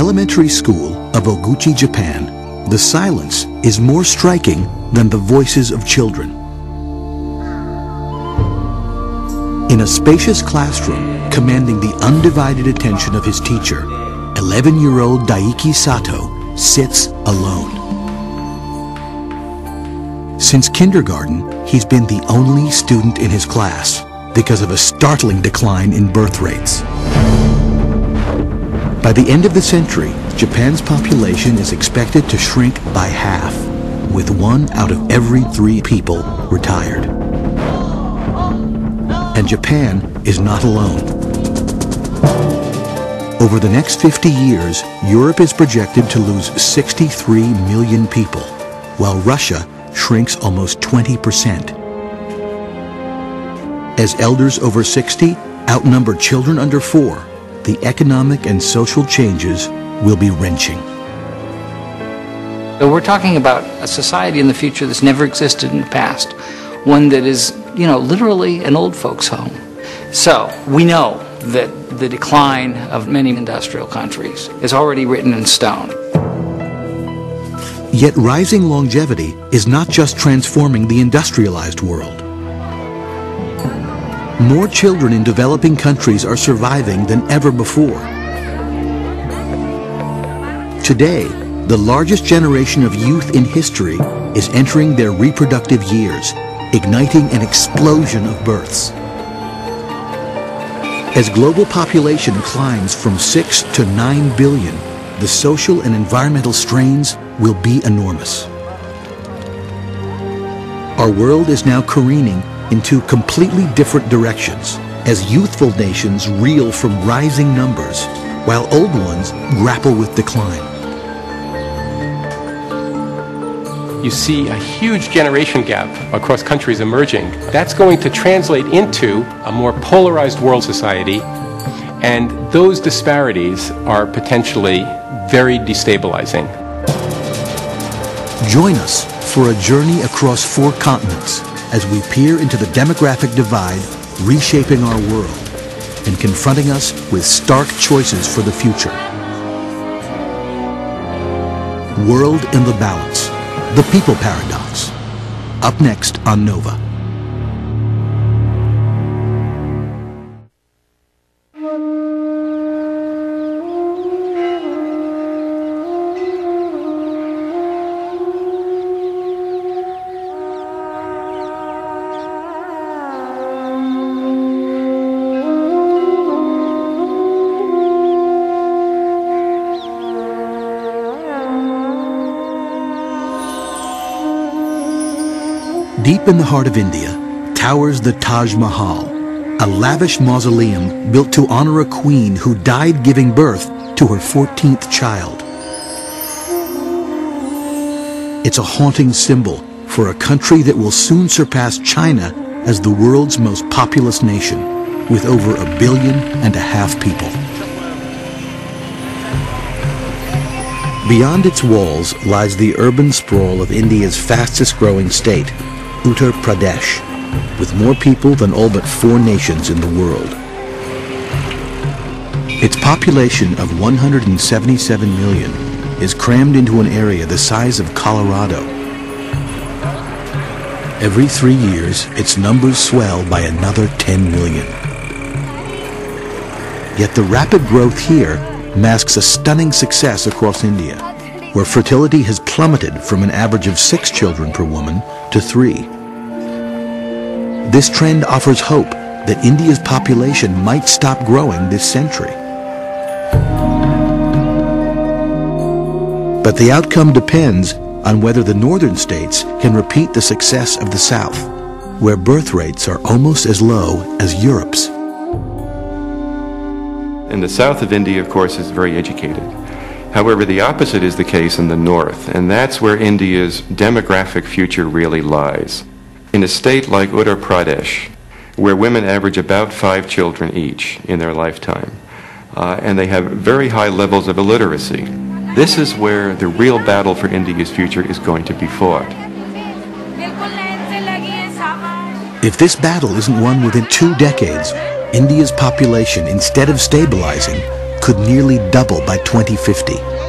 elementary school of Oguchi, Japan, the silence is more striking than the voices of children. In a spacious classroom commanding the undivided attention of his teacher, 11-year-old Daiki Sato sits alone. Since kindergarten, he's been the only student in his class because of a startling decline in birth rates. By the end of the century, Japan's population is expected to shrink by half, with 1 out of every 3 people retired. And Japan is not alone. Over the next 50 years, Europe is projected to lose 63 million people, while Russia shrinks almost 20%. As elders over 60 outnumber children under 4, the economic and social changes will be wrenching. So we're talking about a society in the future that's never existed in the past, one that is, literally an old folks' home. So we know that the decline of many industrial countries is already written in stone. Yet rising longevity is not just transforming the industrialized world. More children in developing countries are surviving than ever before. Today, the largest generation of youth in history is entering their reproductive years, igniting an explosion of births. As global population climbs from 6 to 9 billion, the social and environmental strains will be enormous. Our world is now careening in 2 completely different directions as youthful nations reel from rising numbers, while old ones grapple with decline. You see a huge generation gap across countries emerging. That's going to translate into a more polarized world society, and those disparities are potentially very destabilizing. Join us for a journey across 4 continents as we peer into the demographic divide reshaping our world and confronting us with stark choices for the future. World in the Balance. The People Paradox. Up next on Nova. Deep in the heart of India towers the Taj Mahal, a lavish mausoleum built to honor a queen who died giving birth to her 14th child. It's a haunting symbol for a country that will soon surpass China as the world's most populous nation, with over 1.5 billion people. Beyond its walls lies the urban sprawl of India's fastest-growing state, Uttar Pradesh, with more people than all but 4 nations in the world. Its population of 177 million is crammed into an area the size of Colorado. Every 3 years, its numbers swell by another 10 million. Yet the rapid growth here masks a stunning success across India, where fertility has plummeted from an average of 6 children per woman to 3. This trend offers hope that India's population might stop growing this century. But the outcome depends on whether the northern states can repeat the success of the south, where birth rates are almost as low as Europe's. And the south of India, of course, is very educated. However, the opposite is the case in the north, and that's where India's demographic future really lies. In a state like Uttar Pradesh, where women average about 5 children each in their lifetime, and they have very high levels of illiteracy, this is where the real battle for India's future is going to be fought. If this battle isn't won within 2 decades, India's population, instead of stabilizing, could nearly double by 2050.